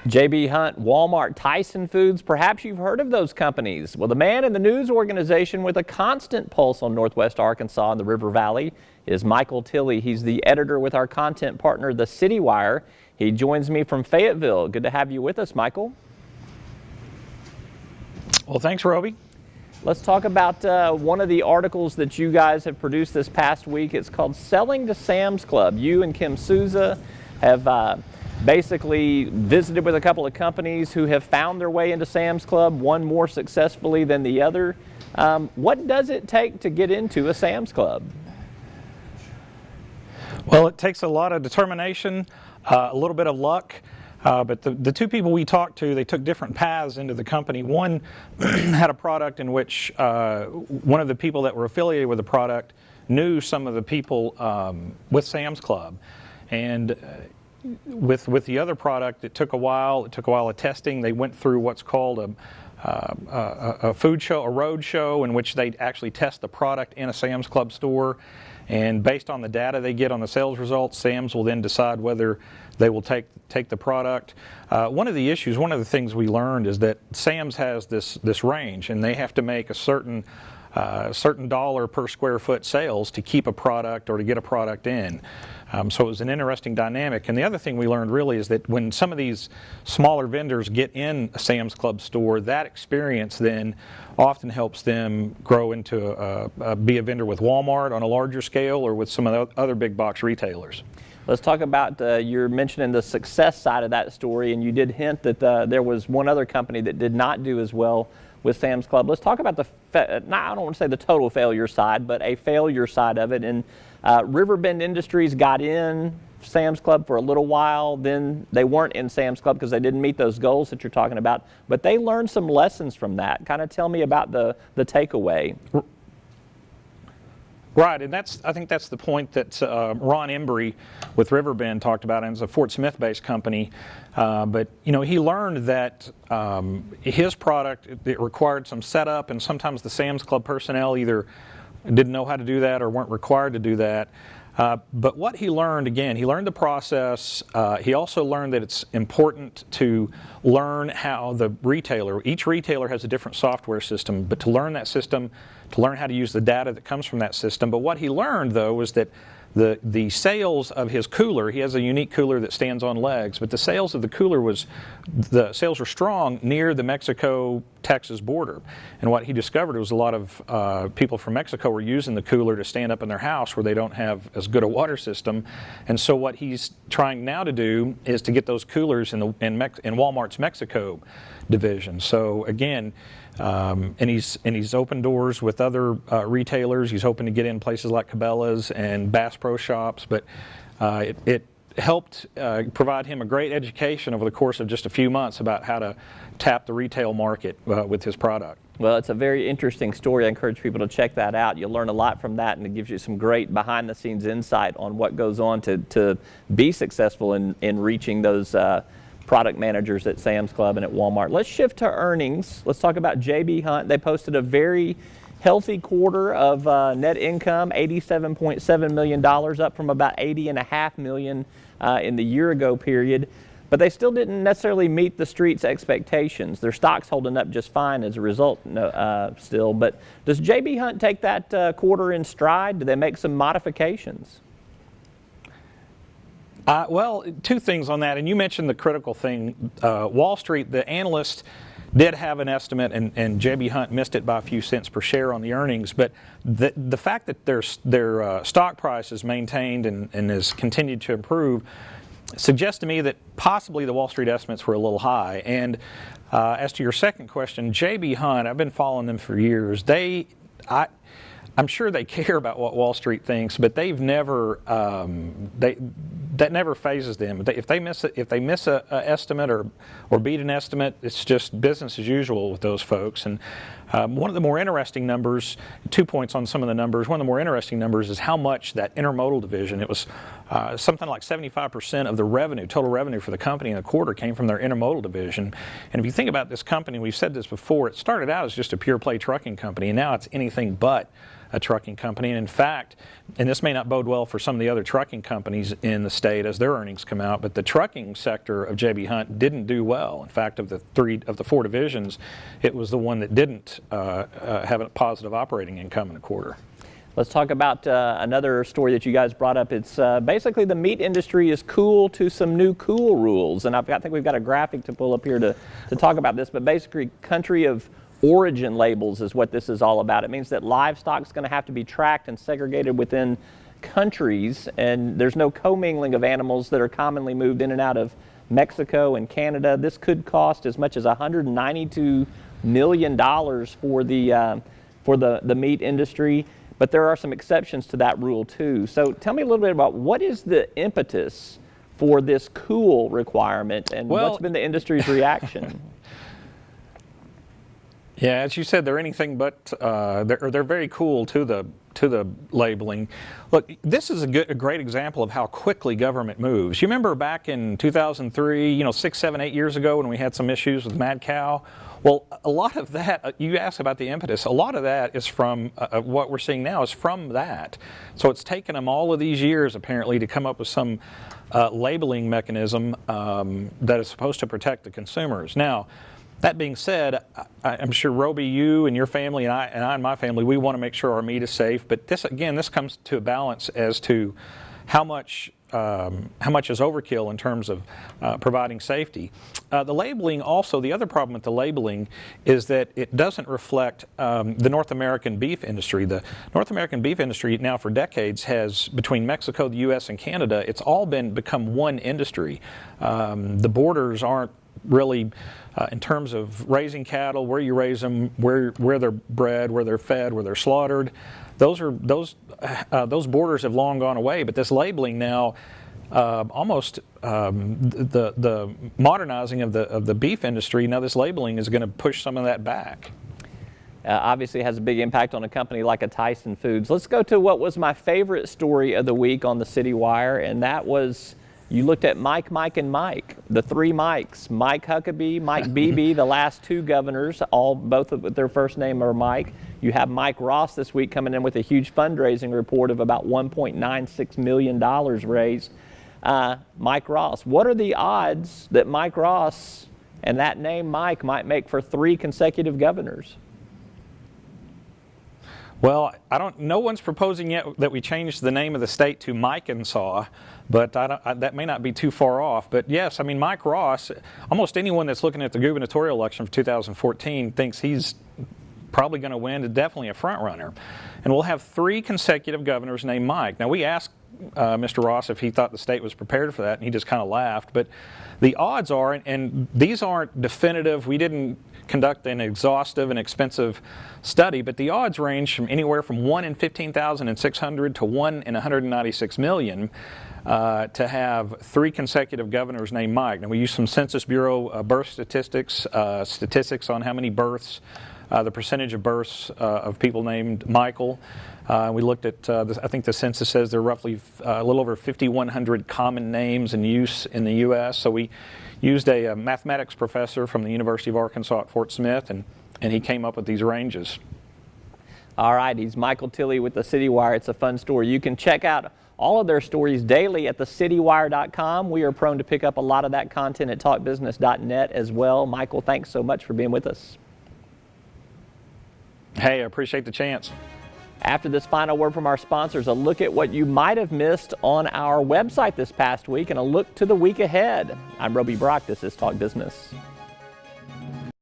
J.B. Hunt, Walmart, Tyson Foods, perhaps you've heard of those companies. Well, the man in the news organization with a constant pulse on Northwest Arkansas and the River Valley is Michael Tilley. He's the editor with our content partner, the City Wire. He joins me from Fayetteville. Good to have you with us, Michael. Well, thanks, Roby. Let's talk about one of the articles that you guys have produced this past week. It's called Selling to Sam's Club. You and Kim Souza have basically visited with a couple of companies who have found their way into Sam's Club, one more successfully than the other. What does it take to get into a Sam's Club? Well, it takes a lot of determination, a little bit of luck. But the two people we talked to, they took different paths into the company. One had a product in which one of the people that were affiliated with the product knew some of the people with Sam's Club. And with the other product, it took a while. It took a while of testing. They went through what's called a food show, a road show, in which they actually test the product in a Sam's Club store. And based on the data they get on the sales results, Sam's will then decide whether they will take the product. One of the things we learned is that Sam's has this range, and they have to make a certain dollar per square foot sales to keep a product or to get a product in. So it was an interesting dynamic. And the other thing we learned really is that when some of these smaller vendors get in a Sam's Club store, that experience then often helps them grow into be a vendor with Walmart on a larger scale or with some of the other big box retailers. Let's talk about, you're mentioning the success side of that story, and you did hint that there was one other company that did not do as well with Sam's Club. Let's talk about I don't want to say the total failure side, but a failure side of it. And Riverbend Industries got in Sam's Club for a little while, then they weren't in Sam's Club because they didn't meet those goals that you're talking about, but they learned some lessons from that. Kind of tell me about the takeaway. Right, and I think that's the point that Ron Embry with Riverbend talked about, and it's a Fort Smith-based company. But he learned that his product, it required some setup, and sometimes the Sam's Club personnel either didn't know how to do that or weren't required to do that. But what he learned, again, he learned the process. He also learned that it's important to learn how each retailer has a different software system, but to learn that system, to learn how to use the data that comes from that system. But what he learned, though, was that the sales of his cooler, he has a unique cooler that stands on legs, but the sales of the cooler were strong near the Mexico-Texas border. And what he discovered was a lot of people from Mexico were using the cooler to stand up in their house where they don't have as good a water system. And so what he's trying now to do is to get those coolers in Walmart's Mexico division. So again, and he's opened doors with other retailers. He's hoping to get in places like Cabela's and Bass Pro Shops, but it helped provide him a great education over the course of just a few months about how to tap the retail market with his product. Well, it's a very interesting story. I encourage people to check that out. You'll learn a lot from that, and it gives you some great behind-the-scenes insight on what goes on to be successful in reaching those product managers at Sam's Club and at Walmart. Let's shift to earnings. Let's talk about J.B. Hunt. They posted a very healthy quarter of net income, $87.7 million, up from about $80.5 million in the year-ago period. But they still didn't necessarily meet the street's expectations. Their stock's holding up just fine as a result still. But does J.B. Hunt take that quarter in stride? Do they make some modifications? Well, two things on that, and you mentioned the critical thing. Wall Street, the analyst did have an estimate, and J.B. Hunt missed it by a few cents per share on the earnings, but the fact that their stock price is maintained and has continued to improve suggests to me that possibly the Wall Street estimates were a little high. And as to your second question, J.B. Hunt, I've been following them for years. I'm sure they care about what Wall Street thinks, but they've never that never phases them. If they miss a estimate or beat an estimate, it's just business as usual with those folks. And one of the more interesting numbers, 2 points on some of the numbers. One of the more interesting numbers is how much that intermodal division. It was something like 75% of the revenue, total revenue for the company in the quarter, came from their intermodal division. And if you think about this company, we've said this before. It started out as just a pure play trucking company, and now it's anything but a trucking company. And in fact, and this may not bode well for some of the other trucking companies in the state as their earnings come out, but the trucking sector of J.B. Hunt didn't do well. In fact, of the four divisions, it was the one that didn't have a positive operating income in a quarter. Let's talk about another story that you guys brought up. It's basically the meat industry is cool to some new cool rules. And I think we've got a graphic to pull up here to talk about this. But basically, country of origin labels is what this is all about. It means that livestock is going to have to be tracked and segregated within countries. And there's no commingling of animals that are commonly moved in and out of Mexico and Canada. This could cost as much as $192 million for the meat industry. But there are some exceptions to that rule too. So tell me a little bit about what is the impetus for this cool requirement, and what's been the industry's reaction? Yeah, as you said, they're anything but they're very cool to the labeling. Look, this is a great example of how quickly government moves. You remember back in 2003, 6, 7, 8 years ago when we had some issues with mad cow? Well, a lot of that, you asked about the impetus, a lot of that is from, what we're seeing now is from that. So it's taken them all of these years, apparently, to come up with some labeling mechanism that is supposed to protect the consumers. Now, that being said, I'm sure, Roby, you and your family and I and my family, we want to make sure our meat is safe. But this, again, this comes to a balance as to how much is overkill in terms of providing safety. The labeling also, the other problem with the labeling is that it doesn't reflect the North American beef industry. The North American beef industry now for decades has, between Mexico, the U.S., and Canada, it's all become one industry. The borders aren't really, in terms of raising cattle, where you raise them, where they're bred, where they're fed, where they're slaughtered. Those borders have long gone away, but this labeling now, almost the modernizing of the beef industry. Now this labeling is going to push some of that back. Obviously has a big impact on a company like a Tyson Foods. Let's go to what was my favorite story of the week on the City Wire, and that was you looked at Mike, and Mike, the three Mikes, Mike Huckabee, Mike Beebe, the last two governors, both with their first name are Mike. You have Mike Ross this week coming in with a huge fundraising report of about $1.96 million raised. Mike Ross, what are the odds that Mike Ross and that name Mike might make for 3 consecutive governors? Well, no one's proposing yet that we change the name of the state to Mike-and-Saw, but that may not be too far off. But yes, I mean, Mike Ross, almost anyone that's looking at the gubernatorial election for 2014 thinks he's probably going to win, definitely a front runner. And we'll have 3 consecutive governors named Mike. Now, we asked Mr. Ross if he thought the state was prepared for that, and he just kind of laughed. But the odds are, and these aren't definitive, we didn't conduct an exhaustive and expensive study, but the odds range from anywhere from 1 in 15,600 to 1 in 196 million to have 3 consecutive governors named Mike. Now, we used some Census Bureau birth statistics on how many births, the percentage of births of people named Michael. We looked at, I think the census says there are roughly a little over 5,100 common names in use in the U.S. So we used a mathematics professor from the University of Arkansas at Fort Smith, and he came up with these ranges. All right, he's Michael Tilley with the City Wire. It's a fun story. You can check out all of their stories daily at thecitywire.com. We are prone to pick up a lot of that content at talkbusiness.net as well. Michael, thanks so much for being with us. Hey, I appreciate the chance. After this final word from our sponsors, a look at what you might have missed on our website this past week and a look to the week ahead. I'm Roby Brock. This is Talk Business.